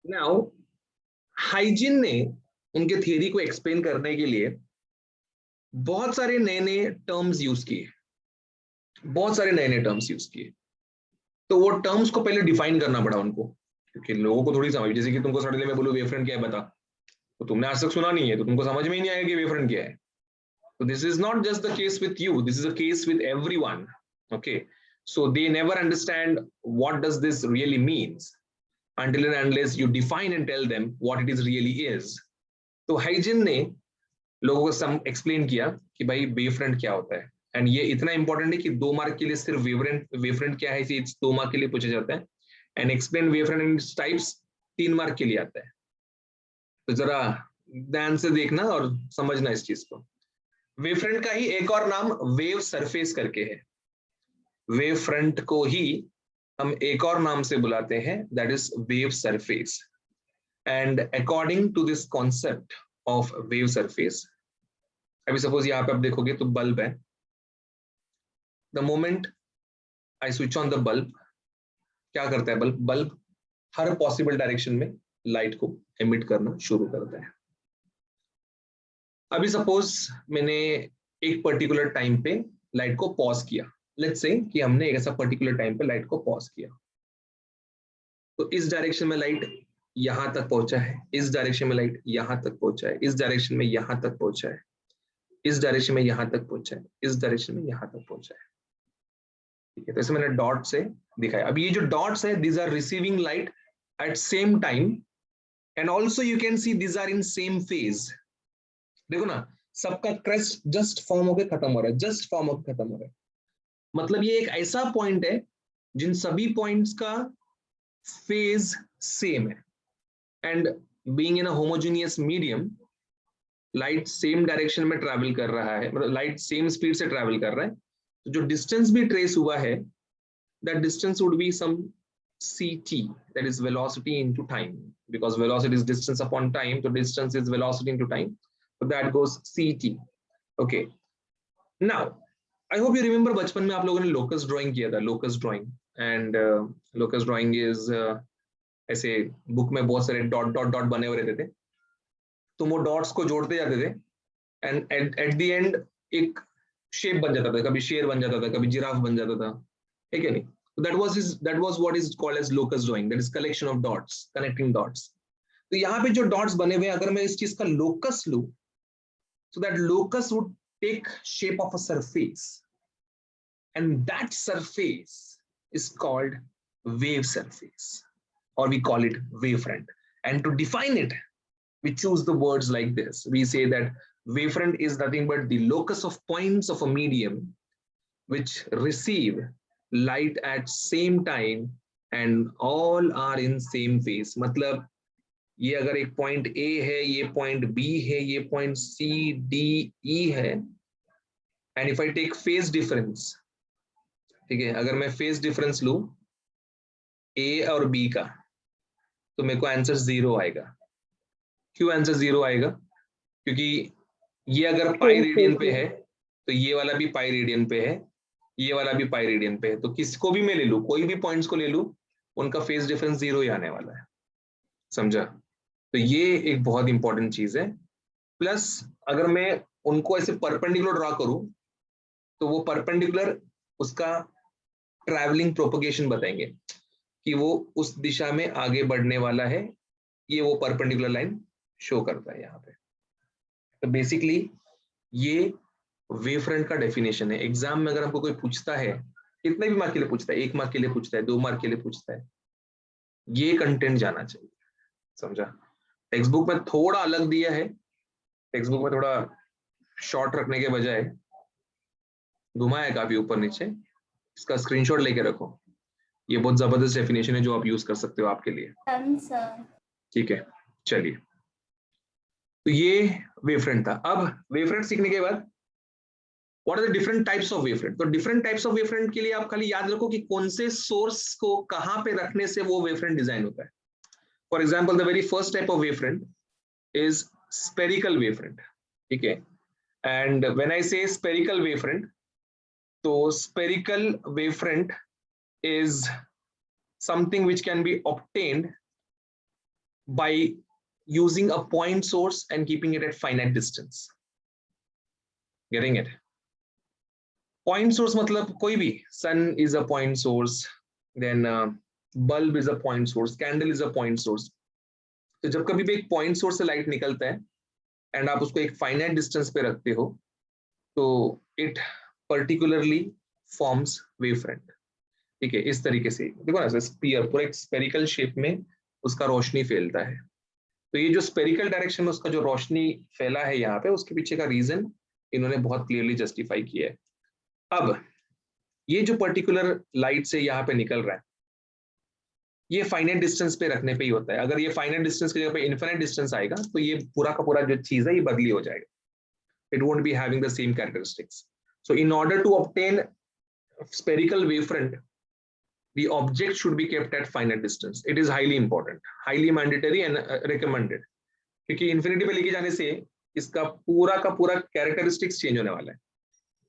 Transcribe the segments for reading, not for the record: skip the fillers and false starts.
Now hygiene ने उनके theory को एक्सप्लेन करने के लिए बहुत सारे नए नए टर्म्स यूज किए, बहुत सारे नए नए टर्म्स यूज किए। तो वो टर्म्स को पहले डिफाइन करना पड़ा उनको, क्योंकि लोगों को थोड़ी समझ, जैसे कि तुमको सडनली मैं बोलूं वेवफ्रंट क्या है बता, तो तुमने आज तक सुना नहीं है, तो तुमको समझ में ही नहीं आएगा कि वेवफ्रंट क्या है। So this is not just the case with you, this is a case with everyone. Okay, so they never understand what does this really means until and unless you define and tell them what it is really is. तो hygiene ने लोगों को सम explain किया कि भाई wavefront क्या होता है, एंड ये इतना इंपॉर्टेंट है कि 2 मार्क के लिए सिर्फ वेवफ्रंट क्या है इसे 2 मार्क के लिए पूछा जाता है, and explain wavefront and its types 3 mark के लिए आता है। तो जरा ध्यान से देखना और समझना इस चीज को। वेवफ्रंट का ही एक और नाम वेव सरफेस करके है। वेव फ्रंट को ही हम एक और नाम से बुलाते हैं, that is wave surface. And according to this concept of wave surface, अभी सपोज यहाँ पे आप देखोगे तो बल्ब है, the moment I switch on the bulb, क्या करता है बल्ब? बल्ब हर पॉसिबल डायरेक्शन में लाइट को एमिट करना शुरू करता है। अभी सपोज मैंने एक पर्टिकुलर टाइम पे लाइट को पॉज किया, लेट्स से कि हमने एक ऐसा पर्टिकुलर टाइम पे लाइट को पॉज किया, तो इस डायरेक्शन में लाइट यहां तक पहुंचा है, इस डायरेक्शन में लाइट यहां तक पहुंचा है, इस डायरेक्शन में यहां तक पहुंचा है, इस डायरेक्शन में यहां तक पहुंचा है, इस डायरेक्शन में यहां तक पहुंचा है। ठीक है, तो इसे मैंने डॉट से दिखाया। अब ये जो डॉट्स है, these are receiving light at same time, and also you can see these are in same phase. देखो ना, सबका क्रेस्ट जस्ट फॉर्म होकर खत्म हो रहा है, जस्ट फॉर्म होकर खत्म हो रहा है। मतलब ये एक ऐसा पॉइंट है जिन सभी पॉइंट्स का फेज सेम है, and being in a homogeneous medium, light same direction में ट्रैवल कर रहा है, मतलब लाइट सेम स्पीड से ट्रैवल कर रहा है, तो जो डिस्टेंस भी ट्रेस हुआ है, that distance would be some ct, that is velocity into time, because velocity is distance upon time, so distance is velocity into time, so that goes ct. Okay, now I hope you remember बचपन में आप लोगों ने locus drawing किया था, locus drawing. And locus drawing is ऐसे book में बहुत सारे डॉट डॉट डॉट बने हुए रहते थे, तुम वो डॉट्स को जोड़ते जाते थे, एंड एट द एंड एक शेप बन जाता था, कभी शेर बन जाता था, कभी जिराफ बन जाता था, ठीक है नहीं? that was what is called as locus drawing, that is collection of dots, connecting dots. तो यहाँ पे जो डॉट्स बने हुए हैं, अगर मैं इस चीज का लोकस लूं, so that locus would take shape of a surface, and that surface is called wave surface, or we call it wavefront. And to define it, we choose the words like this. We say that wavefront is nothing but the locus of points of a medium which receive light at same time and all are in same phase. मतलब ये अगर एक point A है, ये point B है, ये point C D E है, and if I take phase difference, ठीक है, अगर मैं phase difference लूं A और B का, तो मेरे को आंसर 0 आएगा। क्यों आंसर 0 आएगा? क्योंकि ये अगर पाई रेडियन पे है, तो ये वाला भी पाई रेडियन पे है, ये वाला भी पाई रेडियन पे है, तो किसको भी मैं ले लूं, कोई भी पॉइंट्स को ले लूं, उनका फेज डिफरेंस 0 ही आने वाला है। समझा? तो ये एक बहुत इंपॉर्टेंट चीज है। प्लस अगर मैं उनको ऐसे परपेंडिकुलर ड्रॉ करूं, तो वो परपेंडिकुलर उसका ट्रैवलिंग प्रोपगेशन बताएंगे कि वो उस दिशा में आगे बढ़ने वाला है, ये वो परपेंडिकुलर लाइन शो करता है यहाँ पे। तो बेसिकली ये वेव फ्रंट का डेफिनेशन है। एग्जाम में अगर हमको कोई पूछता है, कितने भी मार्क के लिए पूछता है, 1 मार्क के लिए पूछता है, 2 मार्क के लिए पूछता है, ये कंटेंट जाना चाहिए। समझा? टेक्स्ट बुक में थोड़ा अलग दिया है, टेक्स्ट बुक में थोड़ा शॉर्ट रखने के बजाय घुमाया है काफी ऊपर नीचे, इसका स्क्रीनशॉट लेके रखो। ये बहुत जबरदस्त डेफिनेशन है जो आप यूज कर सकते हो आपके लिए। ठीक है, चलिए, तो ये वेवफ्रंट था। अब वेवफ्रंट सीखने के बाद what are the different types of wavefront. तो डिफरेंट टाइप्स ऑफ वेवफ्रंट के लिए आप खाली याद रखो कि कौन से सोर्स को कहां पे रखने से वो वेवफ्रंट डिजाइन होता है। For example, the very first type of wavefront is spherical wavefront. ठीक है, एंड व्हेन आई से स्पेरिकल वेवफ्रंट, तो spherical wavefront is something which can be obtained by using a point source and keeping it at finite distance. Getting it? Point source मतलब कोई भी, sun is a point source, then bulb is a point source, candle is a point source. तो जब कभी भी एक point source से light निकलता है and आप उसको एक finite distance पे रखते हो, तो it particularly forms wavefront. ठीक है, इस तरीके से देखो ना, स्फीयर पूरा एक स्फेरिकल शेप में उसका रोशनी फैलता है। तो ये जो स्फेरिकल डायरेक्शन में उसका जो रोशनी फैला है यहाँ पे, उसके पीछे का रीजन इन्होंने बहुत क्लियरली जस्टिफाई किया है। अब ये जो पर्टिकुलर लाइट से यहाँ पे निकल रहा है, ये फाइनाइट डिस्टेंस पे रखने पे ही होता है। अगर ये फाइनाइट डिस्टेंस की जगह पे इनफाइनाइट डिस्टेंस आएगा तो ये पूरा का पूरा जो चीज है ये बदली हो जाएगा, it won't be having the same characteristics. So in order to obtain spherical wavefront, the object should be kept at finite distance. It is highly important, highly mandatory and recommended, क्योंकि इन्फिनिटी पे लेके जाने से इसका पूरा का पूरा characteristics change होने वाला है।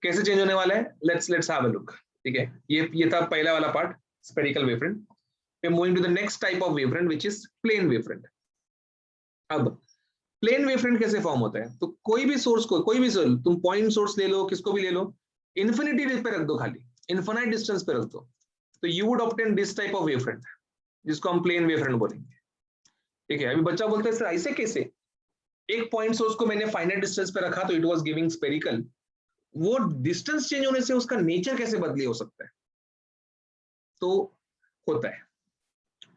कैसे चेंज होने वाला है? Let's have a look. ठीक है, ये था पहला वाला part, spherical wavefront. We are moving to the next type of wavefront which is plane wavefront. अब प्लेन वेवफ्रंट कैसे फॉर्म होता है? तो कोई भी सोर्स को, कोई भी सोर्स, तुम पॉइंट सोर्स ले लो, किसको भी ले लो, इन्फिनिटी पे रख दो, खाली इनफाइनाइट डिस्टेंस पे रख दो, तो you would obtain this type of wavefront, जिसको हम प्लेन वेवफ्रंट बोलेंगे। ठीक है, अभी बच्चा बोलता है सर ऐसे कैसे? एक पॉइंट सोर्स को मैंने फाइनाइट डिस्टेंस पे रखा तो इट वाज गिविंग स्फेरिकल, वो डिस्टेंस चेंज होने से उसका नेचर कैसे बदली हो सकता है? तो होता है,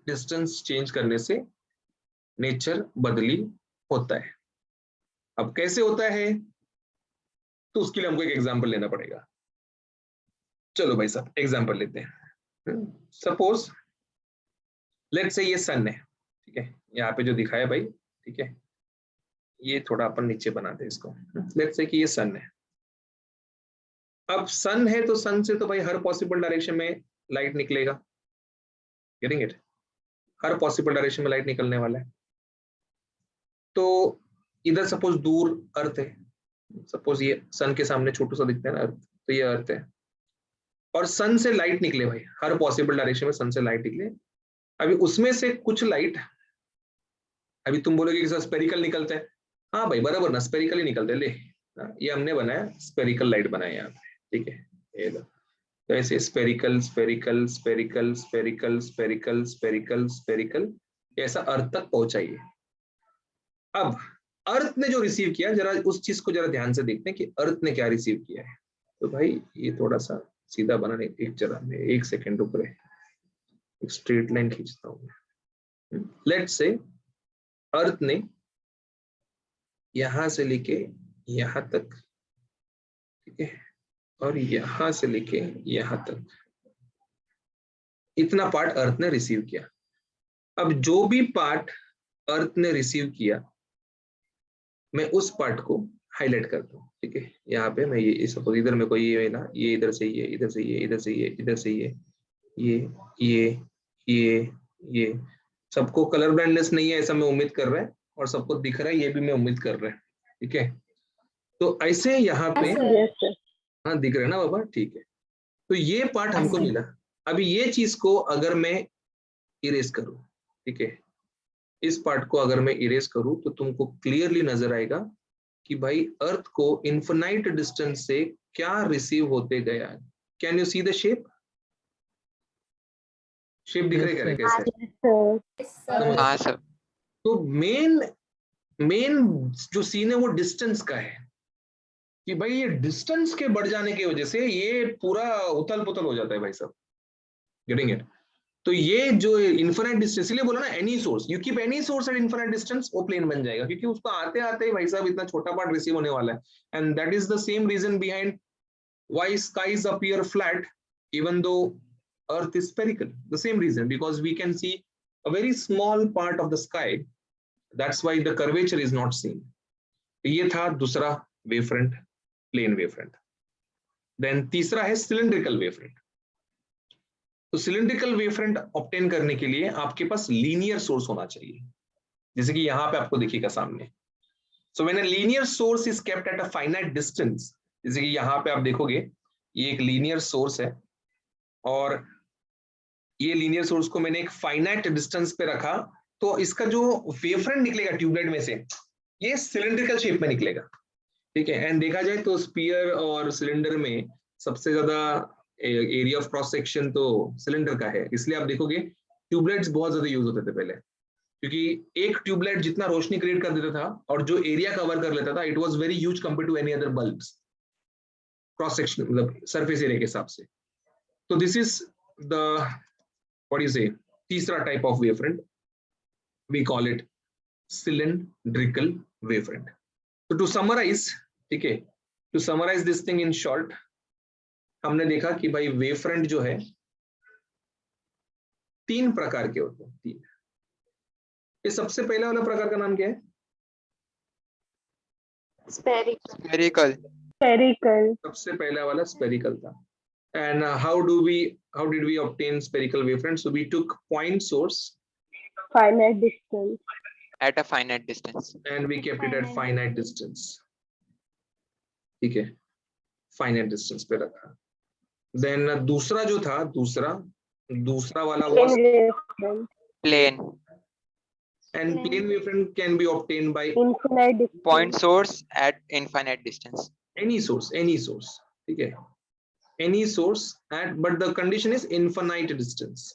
डिस्टेंस चेंज करने से नेचर बदली होता है। अब कैसे होता है, तो उसके लिए हमको एक एग्जांपल लेना पड़ेगा। चलो भाई साहब एग्जांपल लेते हैं। सपोज लेट्स से ये सन है, ठीक है, यहाँ पे जो दिखाया भाई, ठीक है, ये थोड़ा अपन नीचे बनाते हैं इसको। लेट्स से कि ये सन है। अब सन है तो सन से तो भाई हर पॉसिबल डायरेक्शन में लाइट निकलेगा, getting it? Her possible direction में लाइट निकलने वाला है। तो इधर सपोज दूर अर्थ है, सपोज ये सन के सामने छोटू सा दिखता है ना अर्थ, तो ये अर्थ है, और सन से लाइट निकले भाई, हर पॉसिबल डायरेक्शन में सन से लाइट निकले। अभी उसमें से कुछ लाइट, अभी तुम बोलोगे कि सर स्पेरिकल निकलता है, हाँ भाई बराबर ना, स्पेरिकल ही निकलते हैं। ले ये हमने बनाया, स्पेरिकल लाइट बनाया यहाँ पे, ठीक है, ये लो। तो ऐसे spherical spherical spherical spherical spherical spherical spherical, ऐसा अर्थ तक पहुंचाइए। अब अर्थ ने जो रिसीव किया, जरा उस चीज को जरा ध्यान से देखते हैं कि अर्थ ने क्या रिसीव किया है। तो भाई ये थोड़ा सा सीधा बनाने, एक जरा एक सेकेंड रुक रहे, एक स्ट्रेट लाइन खींचता हूँ। लेट्स से अर्थ ने यहां से लेके यहां तक, ठीक है, और यहां से लेके यहां तक, इतना पार्ट अर्थ ने रिसीव किया। अब जो भी पार्ट अर्थ ने रिसीव किया, मैं उस पार्ट को हाईलाइट करता हूँ। ठीक है, यहाँ पे मैं ये सपोज इधर में कोई ये ना, ये इधर से ये, इधर से ये, इधर से ये, इधर से ये ये सबको कलर ब्लाइंडनेस नहीं है ऐसा मैं उम्मीद कर रहा है, और सबको दिख रहा है ये भी मैं उम्मीद कर रहा है। ठीक है, तो ऐसे यहाँ पे हाँ दिख रहा है ना बाबा, ठीक है। तो ये पार्ट हमको मिला। अभी ये चीज को अगर मैं इरेज करूं, ठीक है, इस पार्ट को अगर मैं इरेज करूं तो तुमको क्लियरली नजर आएगा कि भाई अर्थ को इनफिनाइट डिस्टेंस से क्या रिसीव होते गया है। Can you see the shape? Shape दिख रहे हैं कैसे? हाँ सर। तो मेन जो सीन है वो डिस्टेंस का है कि भाई ये डिस्टेंस के बढ़ जाने की वजह से ये पूरा उथल पुथल हो जाता है भाई साहब, गेटिंग इट? तो ये जो इनफिनाइट डिस्टेंस, इसलिए बोला ना any source, you keep any source at infinite distance, वो प्लेन बन जाएगा, क्योंकि उसको आते आते ही भाई साहब इतना छोटा पार्ट रिसीव होने वाला है। And that is the same reason behind why skies appear flat even though earth is spherical. The same reason, because we can see a very small part of the sky, that's why the curvature is not seen. ये था दूसरा wavefront, plane wavefront. Then तीसरा है cylindrical wavefront. तो cylindrical wavefront obtain करने के लिए आपके पास लीनियर सोर्स होना चाहिए, जैसे कि यहाँ पे आपको दिखेगा सामने। So when a linear source is kept at a finite distance, जैसे कि यहाँ पे आप देखोगे ये एक लीनियर सोर्स है, और ये लीनियर सोर्स को मैंने एक फाइनाइट डिस्टेंस पे रखा, तो इसका जो वेवफ्रंट निकलेगा ट्यूबलाइट में से ये सिलिंड्रिकल शेप में निकलेगा, ठीक है। एंड देखा जाए तो स्पीयर और सिलेंडर में सबसे ज्यादा एरिया ऑफ क्रॉस सेक्शन तो सिलेंडर का है, इसलिए आप देखोगे ट्यूबलाइट्स बहुत ज्यादा यूज होते थे पहले, क्योंकि एक ट्यूबलाइट जितना रोशनी क्रिएट कर देता था और जो एरिया कवर कर लेता था, it was very huge compare to any other bulbs, cross section मतलब सरफेस एरिया के हिसाब से। तो this is the what you say तीसरा type of wavefront, we call it cylindrical wavefront. तो टू समराइज, ठीक है, to summarize this thing in short, हमने देखा कि भाई वेवफ्रंट जो है 3 प्रकार के होते हैं, 3। ये सबसे पहला वाला प्रकार का नाम क्या है? स्फेरिकल। सबसे पहला वाला स्फेरिकल था। And how did we obtain spherical wavefront? So we took point source finite distance at a finite distance and we kept it at finite distance, ठीक है, finite distance पे रखा। Then दूसरा जो था, दूसरा वाला was plane and plane wavefront can be obtained by infinite distance. point source at infinite distance, any source, ठीक है, any source at, but the condition is infinite distance,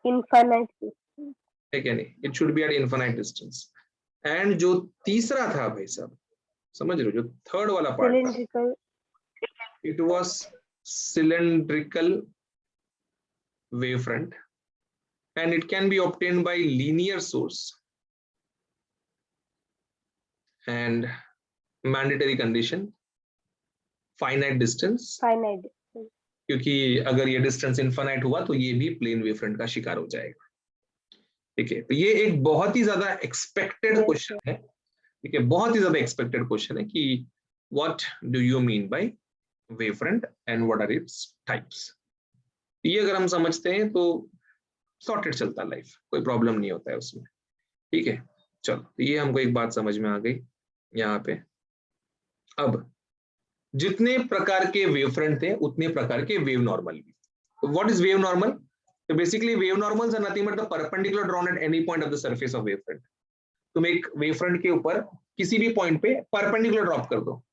infinite distance. ठीक है, नहीं, it should be at infinite distance। and जो तीसरा था भाई साहब, समझ रहे हो, जो थर्ड वाला part cylindrical, it was cylindrical wavefront and it can be obtained by linear source and mandatory condition finite distance, क्योंकि अगर ये डिस्टेंस इनफाइनाइट हुआ तो ये भी प्लेन वेवफ्रंट का शिकार हो जाएगा, ठीक है। तो ये एक बहुत ही ज्यादा एक्सपेक्टेड क्वेश्चन है, ठीक है, बहुत ही ज्यादा एक्सपेक्टेड क्वेश्चन है कि what do you mean by wavefront and what are its types. ये अगर हम समझते हैं तो सॉर्टेड चलता है लाइफ, कोई प्रॉब्लम नहीं होता है उसमें, ठीक है। चलो, तो ये हमको एक बात समझ में आ गई यहाँ पे। अब जितने प्रकार के वेवफ्रंट थे उतने प्रकार के वेव नॉर्मल भी। What is wave normal? तो basically wave normals are nothing but the perpendicular drawn at any point of the surface of wavefront. तुम एक वेवफ्रंट के ऊपर किसी भी पॉइंट पे परपेंडिकुलर ड्रॉप कर दो,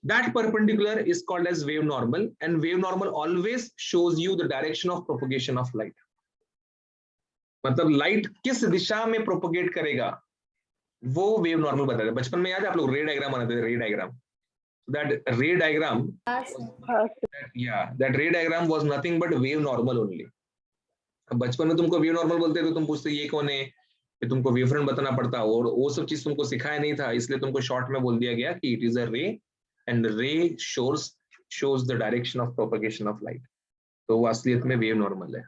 that perpendicular is called as wave normal and wave normal always shows you the direction of propagation of light। मतलब लाइट किस दिशा में प्रोपोगेट करेगा वो वेव नॉर्मल बताता है। बचपन में याद है आप लोग रे डायग्राम बनाते थे, रे diagram, that ray diagram that ray diagram was nothing but wave normal only। बचपन में तुमको वेव नॉर्मल बोलते तो तुम पूछते ये कौन है, फिर तुमको वेवफ्रंट बताना पड़ता और वो सब चीज तुमको सिखाया नहीं था, इसलिए तुमको शॉर्ट में बोल दिया गया कि इट इज अ रे एंड रे shows the direction of propagation of light। तो वो असलियत में वेव नॉर्मल है।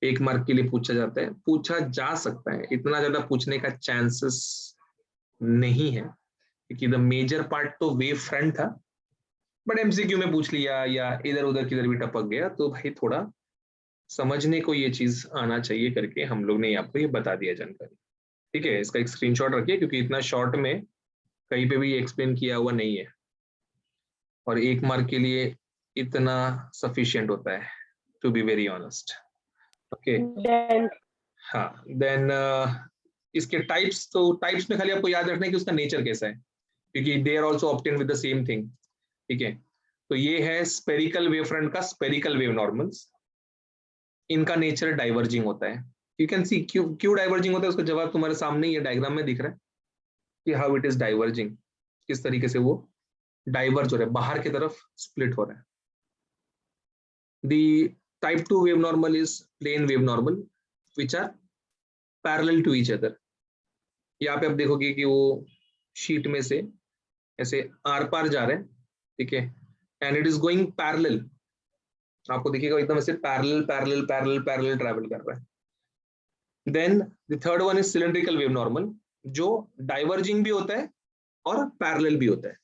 1 मार्क के लिए पूछा जाता है, पूछा जा सकता है, इतना ज्यादा पूछने का चांसेस नहीं है क्योंकि द मेजर पार्ट तो वेव फ्रंट था, बट एमसीक्यू में पूछ लिया या इधर उधर किधर भी टपक गया तो भाई थोड़ा समझने को ये चीज आना चाहिए करके हम लोग ने आपको ये बता दिया जानकारी, ठीक है। इसका एक स्क्रीनशॉट रखिए क्योंकि इतना शॉर्ट में कहीं पे भी एक्सप्लेन किया हुआ नहीं है और 1 मार्क के लिए इतना सफिशिएंट होता है, to be very honest, okay. हाँ, देन इसके टाइप्स, तो टाइप्स में खाली आपको याद रखना है कि उसका नेचर कैसा है क्योंकि they are also obtain with the same thing, ठीक है। तो ये है स्पेरिकल वेवफ्रंट का स्पेरिकल वेव नॉर्मल्स, इनका नेचर डाइवर्जिंग होता है। यू कैन सी क्यों डाइवर्जिंग होता है, उसका जवाब तुम्हारे सामने ये डायग्राम में दिख रहा है कि हाउ इट इज डाइवर्जिंग, किस तरीके से वो डाइवर्ज हो रहा है, बाहर की तरफ स्प्लिट हो रहा है। The type 2 wave normal is plane wave normal which are parallel to each other. यहाँ पे आप देखोगे कि वो शीट में से ऐसे आर पार जा रहे हैं, ठीक है, and it is going parallel, आपको देखिएगा एकदम ऐसे parallel parallel parallel parallel travel कर रहा है। Then the third one is cylindrical wave normal जो डाइवर्जिंग भी होता है और पैरेलल भी होता है।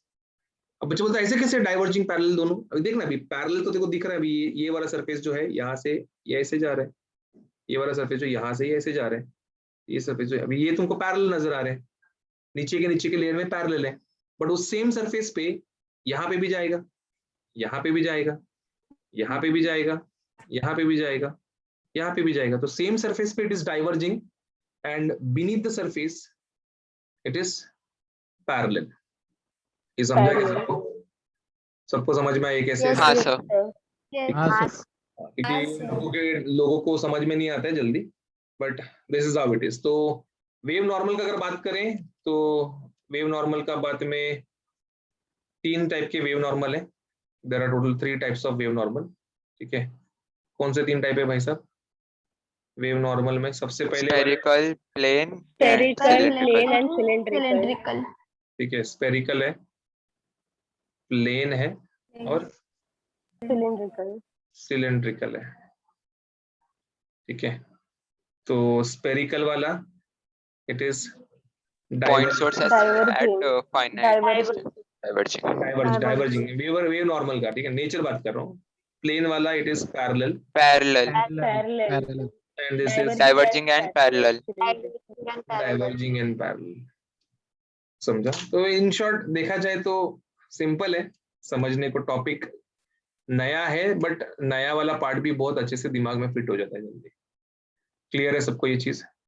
अब बच्चे बोलते हैं ऐसे कैसे डाइवर्जिंग पैरेलल दोनों? अभी देखना, अभी पैरेलल तो देखो दिख रहा है, अभी ये वाला सरफेस जो है यहाँ से ये ऐसे जा रहा है, ये वाला सरफेस जो यहाँ से ये ऐसे जा रहा है, ये सरफेस जो अभी ये तुमको पैरेलल नजर आ रहे हैं, नीचे के लेयर में पैरेलल है, बट उस सेम सरफेस पे यहाँ पे भी जाएगा, यहाँ पे भी जाएगा, यहाँ पे भी जाएगा, यहाँ पे भी जाएगा, यहाँ पे भी जाएगा, तो सेम सरफेस पे it is diverging and beneath the surface it is parallel. ये समझा क्या Parallel. सबको? सबको समझ में आया कैसे? हाँ yes, सर sir. क्योंकि लोगों को समझ में नहीं आता है जल्दी, but this is how it is. तो वेव नॉर्मल का अगर बात करें तो वेव नॉर्मल का बात में 3 टाइप के वेव नॉर्मल है. There are total 3 types of wave normal. ठीक है, कौन से 3 टाइप है भाई साहब वेव नॉर्मल में? सबसे पहले वाला, spherical, plane Spherical, cylindrical. plane and cylindrical. ठीक है, स्पेरिकल है, प्लेन है और Cylindrical. सिलेंड्रिकल है. ठीक है, तो स्पेरिकल वाला it is Point source at Diverging. finite Diverging. distance. Diverging. Diverging wave normal का. ठीक है, नेचर बात कर रहा हूँ. प्लेन वाला it is parallel Parallel. Parallel. And this is Diverging and parallel. Diverging and parallel. समझा? तो इन शॉर्ट देखा जाए तो सिंपल है समझने को. टॉपिक नया है बट नया वाला पार्ट भी बहुत अच्छे से दिमाग में फिट हो जाता है जल्दी. क्लियर है सबको ये चीज?